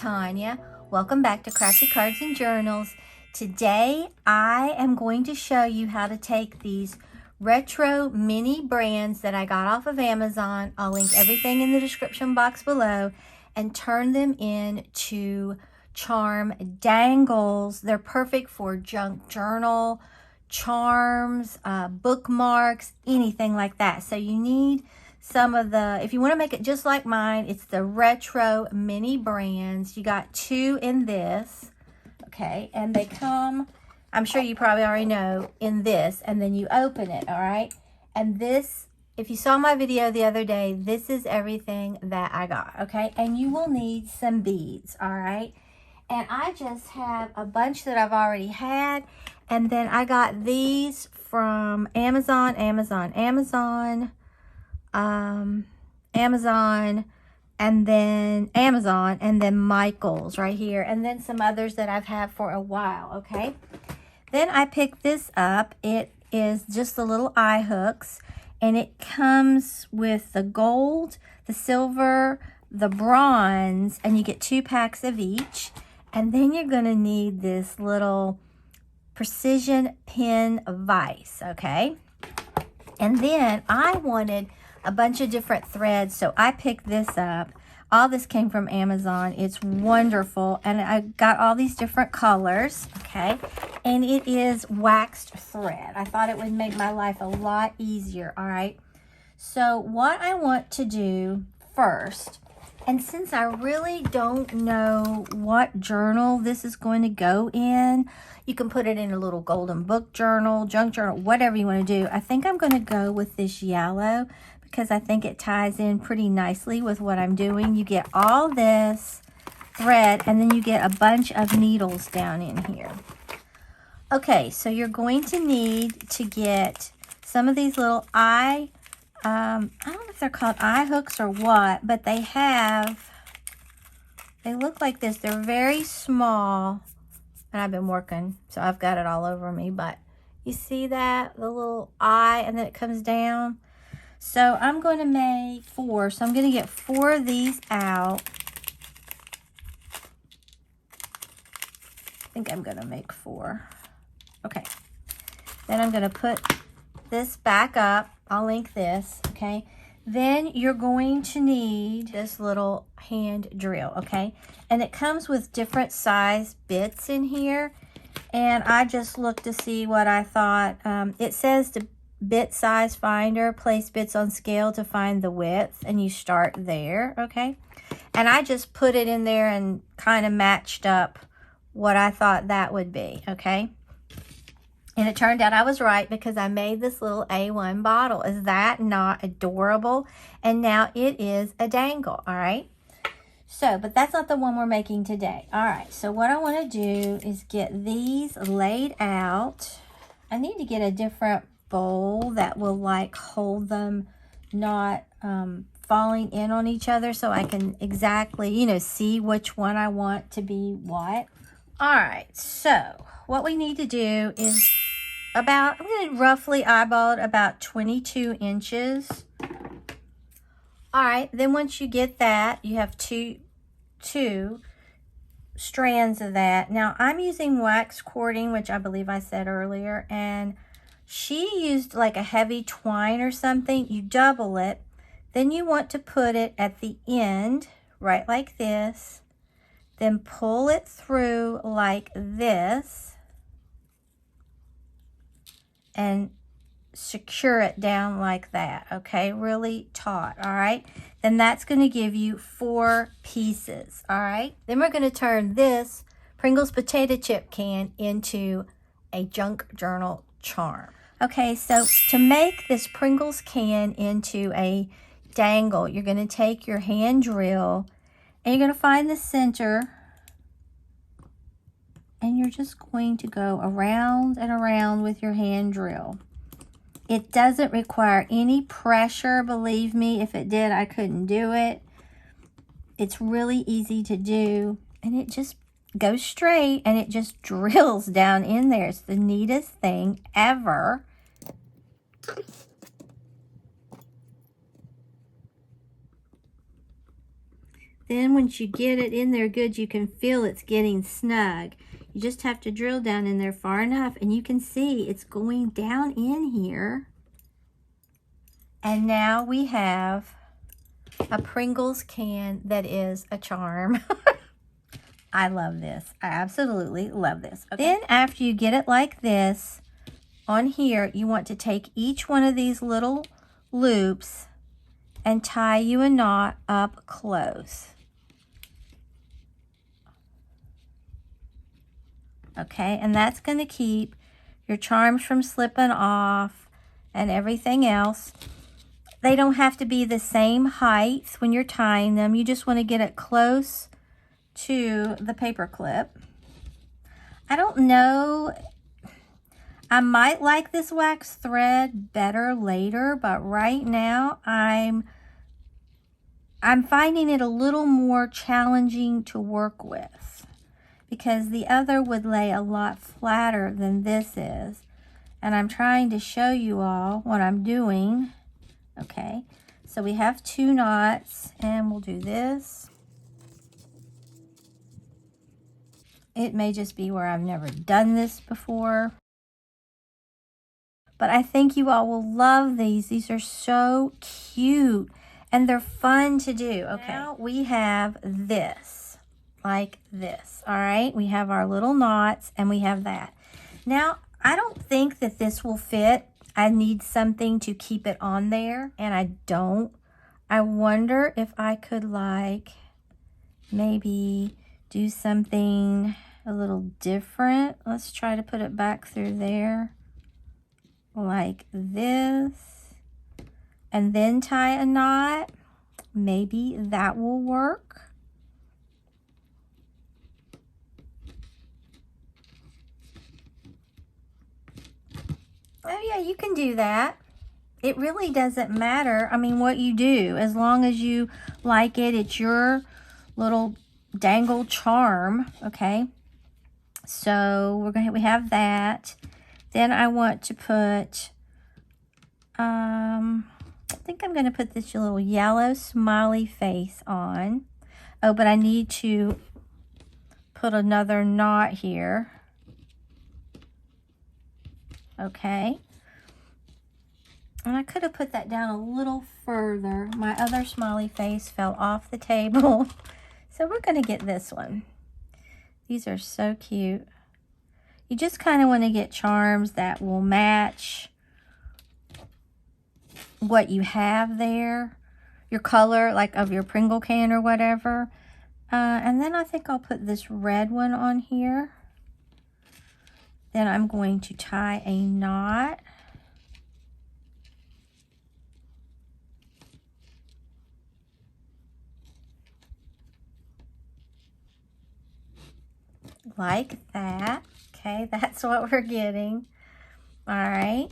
Tanya. Welcome back to Crafty Cards and Journals. Today I am going to show you how to take these retro mini brands that I got off of Amazon. I'll link everything in the description box below and turn them into charm dangles. They're perfect for junk journal, charms, bookmarks, anything like that. So you need some of the, if you want to make it just like mine, it's the retro mini brands. You got two in this, okay, and they come, I'm sure you probably already know, in this, and then you open it, all right? And this, if you saw my video the other day, this is everything that I got, okay? And you will need some beads, all right? And I just have a bunch that I've already had, and then I got these from Amazon, and then Michael's right here, and then some others that I've had for a while, okay? Then I picked this up. It is just the little eye hooks, and it comes with the gold, the silver, the bronze, and you get 2 packs of each. And then you're going to need this little precision pin vise, okay? And then I wanted a bunch of different threads, so I picked this up. All this came from Amazon. It's wonderful, and I got all these different colors, okay? And it is waxed thread. I thought it would make my life a lot easier, all right? So what I want to do first, and since I really don't know what journal this is going to go in, you can put it in a little golden book journal, junk journal, whatever you want to do. I think I'm going to go with this yellow because I think it ties in pretty nicely with what I'm doing. You get all this thread, and then you get a bunch of needles down in here. Okay, so you're going to need to get some of these little I don't know if they're called eye hooks or what, but they look like this. They're very small, and I've been working, so I've got it all over me, but you see that? The little eye, and then it comes down. So I'm going to make 4. So I'm going to get 4 of these out. I think I'm going to make 4. Okay. Then I'm going to put this back up. I'll link this, okay? Then you're going to need this little hand drill, okay? And it comes with different size bits in here. And I just looked to see what I thought. It says the bit size finder, place bits on scale to find the width, and you start there, okay? And I just put it in there and kind of matched up what I thought that would be, okay? And it turned out I was right because I made this little A1 bottle. Is that not adorable? And now it is a dangle, all right? So, but that's not the one we're making today. All right, so what I want to do is get these laid out. I need to get a different bowl that will like hold them, not falling in on each other, so I can exactly, you know, see which one I want to be what. All right, so what we need to do is I'm going to roughly eyeball it about 22 inches. All right, then once you get that, you have two strands of that. Now, I'm using wax cording, which I believe I said earlier, and she used like a heavy twine or something. You double it. Then you want to put it at the end, right like this. Then pull it through like this and secure it down like that, okay? Really taut, all right? Then that's going to give you 4 pieces, all right? Then we're going to turn this Pringles potato chip can into a junk journal charm. Okay, so to make this Pringles can into a dangle, you're going to take your hand drill and you're going to find the center, and you're just going to go around and around with your hand drill. It doesn't require any pressure, believe me. If it did, I couldn't do it. It's really easy to do, and it just goes straight, and it just drills down in there. It's the neatest thing ever. then once you get it in there good, you can feel it's getting snug. You just have to drill down in there far enough, and you can see it's going down in here. And now we have a Pringles can that is a charm. I love this. I absolutely love this. Okay. Then after you get it like this, on here, you want to take each one of these little loops and tie you a knot up close. Okay, and that's going to keep your charms from slipping off and everything else. They don't have to be the same height when you're tying them. You just want to get it close to the paper clip. I don't know. I might like this wax thread better later, but right now I'm finding it a little more challenging to work with because the other would lay a lot flatter than this is. And I'm trying to show you all what I'm doing. Okay, so we have 2 knots, and we'll do this. It may just be where I've never done this before, but I think you all will love these. These are so cute, and they're fun to do. Okay, now we have this, like this, all right? We have our little knots, and we have that. Now, I don't think that this will fit. I need something to keep it on there, and I don't. I wonder if I could, like, maybe do something a little different. Let's try to put it back through there like this, and then tie a knot. Maybe that will work. Oh yeah, you can do that. It really doesn't matter, I mean, what you do, as long as you like it. It's your little dangle charm, okay? So we have that. Then I want to put, I think I'm gonna put this little yellow smiley face on. Oh, but I need to put another knot here. Okay. And I could have put that down a little further. My other smiley face fell off the table. So we're going to get this one. These are so cute. You just kind of want to get charms that will match what you have there. Your color, like of your Pringle can or whatever. And then I think I'll put this red one on here. Then I'm going to tie a knot. Like that. Okay, that's what we're getting. All right.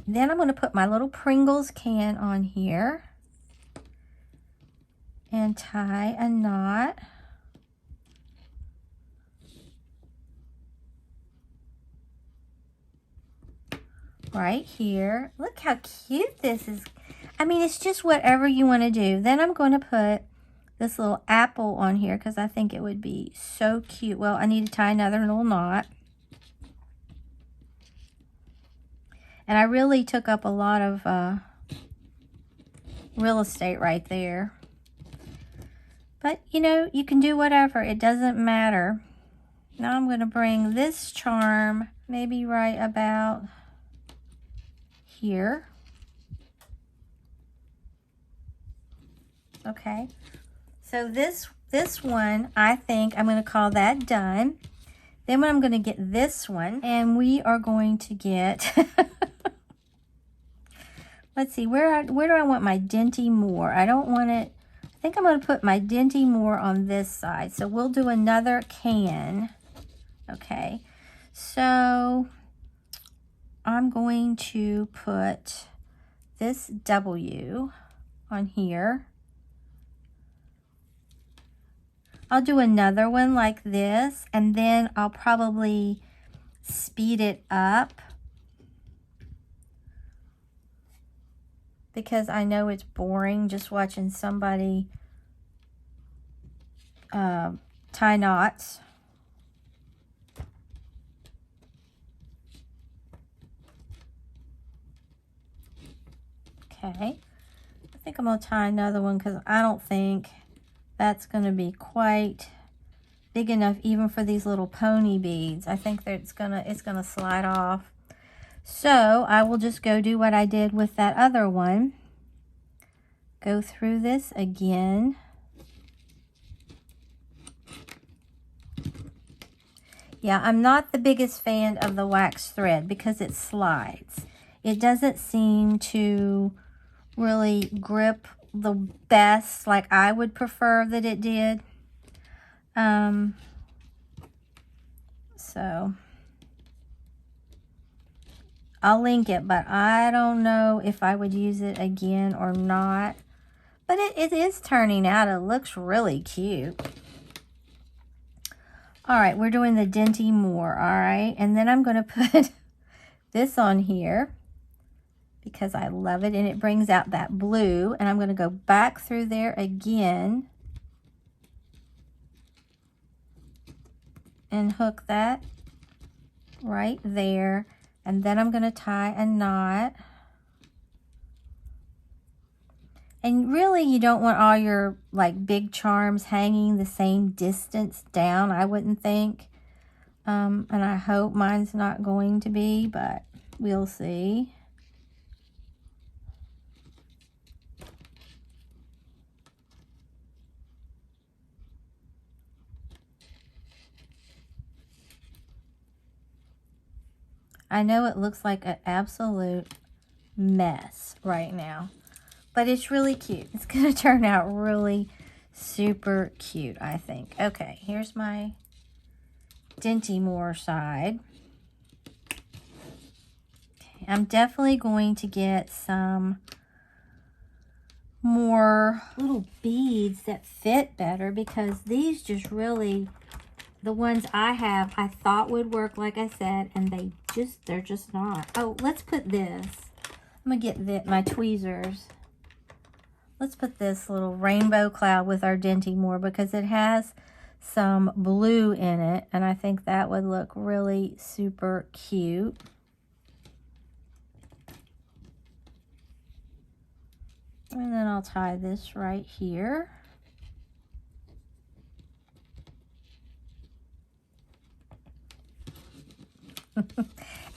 Then I'm going to put my little Pringles can on here and tie a knot. Right here. Look how cute this is. I mean, it's just whatever you want to do. Then I'm going to put this little apple on here because I think it would be so cute. Well, I need to tie another little knot. And I really took up a lot of real estate right there. But, you know, you can do whatever. It doesn't matter. Now I'm going to bring this charm maybe right about here. Okay. So this one, I think I'm going to call that done. Then I'm going to get this one, and we are going to get, let's see, where do I want my Dinty Moore? I don't want it, I think I'm going to put my Dinty Moore on this side. So we'll do another can. Okay. So I'm going to put this W on here. I'll do another one like this, and then I'll probably speed it up because I know it's boring just watching somebody tie knots. Okay, I think I'm going to tie another one because I don't think that's going to be quite big enough even for these little pony beads. I think that it's gonna slide off. So I will just go do what I did with that other one. Go through this again. Yeah, I'm not the biggest fan of the wax thread because it slides. It doesn't seem to really grip the best like I would prefer that it did. So I'll link it, but I don't know if I would use it again or not. But it is turning out. It looks really cute. All right, we're doing the Dinty Moor, all right? And then I'm going to put this on here because I love it, and it brings out that blue. And I'm going to go back through there again and hook that right there. And then I'm going to tie a knot. And really, you don't want all your like big charms hanging the same distance down, I wouldn't think. And I hope mine's not going to be, but we'll see. I know it looks like an absolute mess right now, but it's really cute. It's going to turn out really super cute, I think. Okay, here's my Dinty Moor side. Okay, I'm definitely going to get some more little beads that fit better because these just really, the ones I have, I thought would work, like I said, and they're just not. Oh, let's put this. I'm going to get my tweezers. Let's put this little rainbow cloud with our Dinty Moor because it has some blue in it, and I think that would look really super cute. And then I'll tie this right here.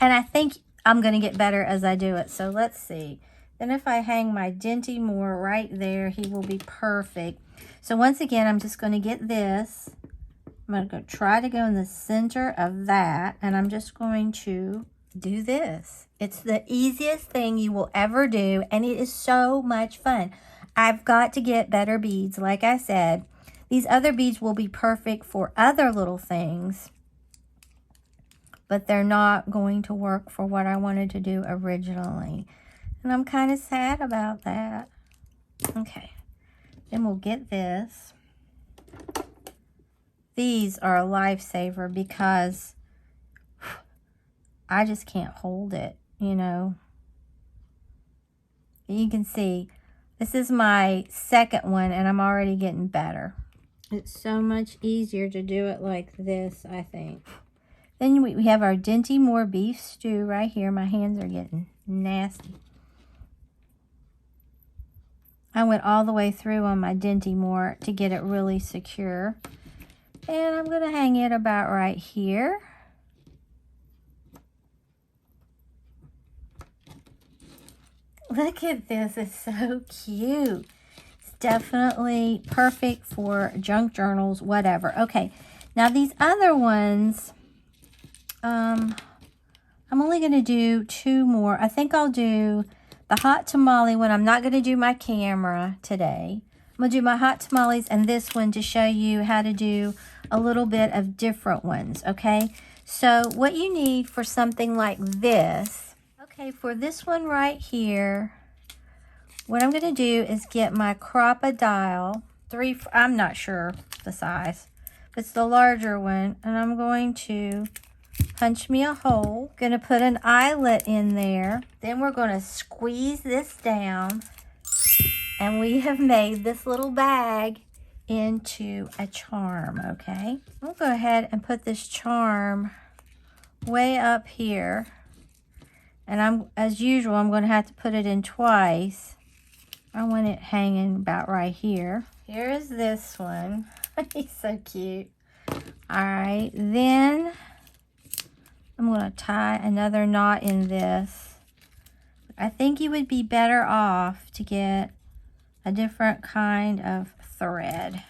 And I think I'm going to get better as I do it. So let's see. Then if I hang my Dinty Moor right there, he will be perfect. So once again, I'm just going to get this. I'm going to go try to go in the center of that. And I'm just going to do this. It's the easiest thing you will ever do. And it is so much fun. I've got to get better beads. Like I said, these other beads will be perfect for other little things, but they're not going to work for what I wanted to do originally. And I'm kind of sad about that. Okay, then we'll get this. These are a lifesaver because I just can't hold it, you know. You can see, this is my second one and I'm already getting better. It's so much easier to do it like this, I think. Then we have our Dinty Moor beef stew right here. My hands are getting nasty. I went all the way through on my Dinty Moor to get it really secure. And I'm going to hang it about right here. Look at this. It's so cute. It's definitely perfect for junk journals, whatever. Okay, now these other ones, I'm only going to do 2 more. I think I'll do the hot tamale one. I'm not going to do my camera today. I'm going to do my hot tamales and this one to show you how to do a little bit of different ones, okay? So what you need for something like this, okay, for this one right here, what I'm going to do is get my crocodile, I'm not sure the size, but it's the larger one, and I'm going to punch me a hole. Going to put an eyelet in there. Then we're going to squeeze this down. And we have made this little bag into a charm, okay? We'll go ahead and put this charm way up here. And as usual, I'm going to have to put it in twice. I want it hanging about right here. Here is this one. He's so cute. All right, then I'm going to tie another knot in this. I think you would be better off to get a different kind of thread.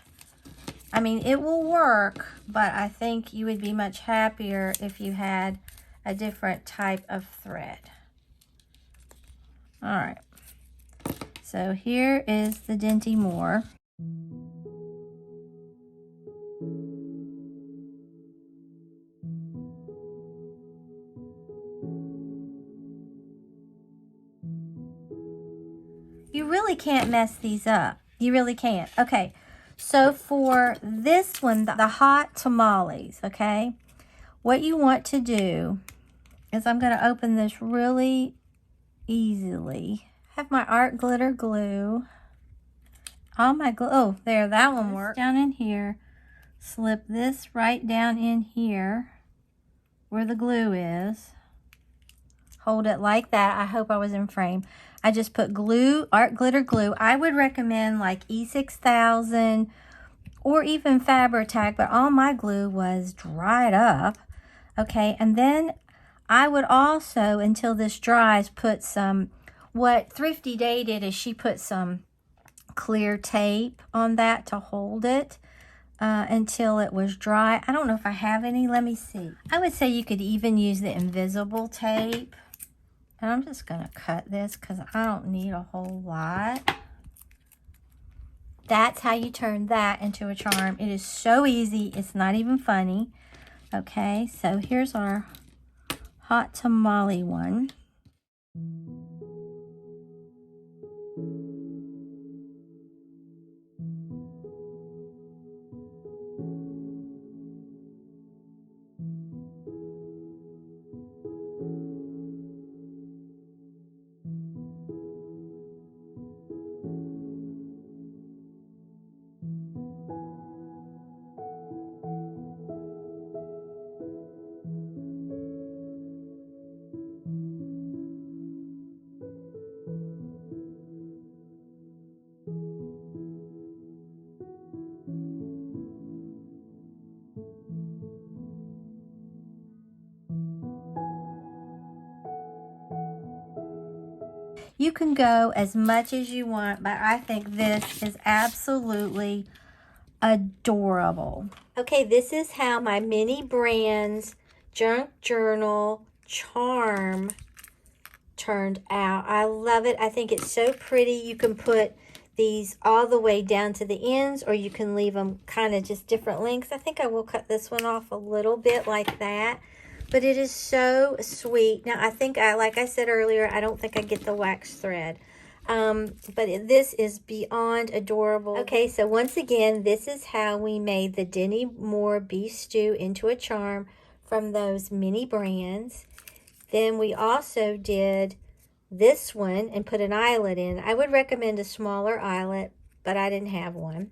I mean, it will work, but I think you would be much happier if you had a different type of thread. All right. So here is the Dinty Moore. You really can't mess these up. You really can't. Okay, so for this one, the hot tamales, okay, what you want to do is I'm going to open this really easily. I have my art glitter glue. All my glue, oh, there, that one worked. Down in here, slip this right down in here where the glue is. Hold it like that. I hope I was in frame. I just put glue, art glitter glue. I would recommend like E6000 or even Fabri-Tac, but all my glue was dried up. Okay, and then I would also, until this dries, put some, what Thrifty Day did is she put some clear tape on that to hold it until it was dry. I don't know if I have any. Let me see. I would say you could even use the invisible tape. And I'm just going to cut this because I don't need a whole lot. That's how you turn that into a charm. It is so easy. It's not even funny. Okay, so here's our hot tamale one. You can go as much as you want, but I think this is absolutely adorable. Okay, this is how my Mini Brands Junk Journal charm turned out. I love it. I think it's so pretty. You can put these all the way down to the ends, or you can leave them kind of just different lengths. I think I will cut this one off a little bit like that. But it is so sweet. Now, I think, like I said earlier, I don't think I get the wax thread. But this is beyond adorable. Okay, so once again, this is how we made the Dinty Moore beef stew into a charm from those Mini Brands. Then we also did this one and put an eyelet in. I would recommend a smaller eyelet, but I didn't have one.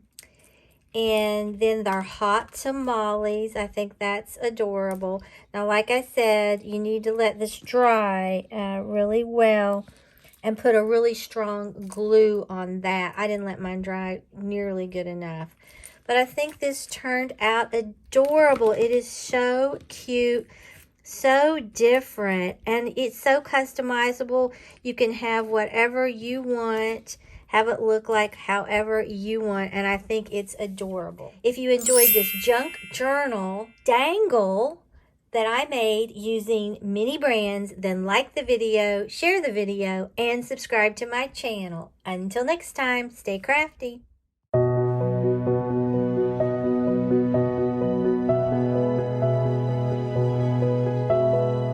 And then our hot tamales, I think that's adorable. Now, like I said, you need to let this dry really well and put a really strong glue on that. I didn't let mine dry nearly good enough. But I think this turned out adorable. It is so cute, so different, and it's so customizable. You can have whatever you want, have it look like however you want, and I think it's adorable. If you enjoyed this junk journal dangle that I made using Mini Brands, then like the video, share the video, and subscribe to my channel. Until next time, stay crafty.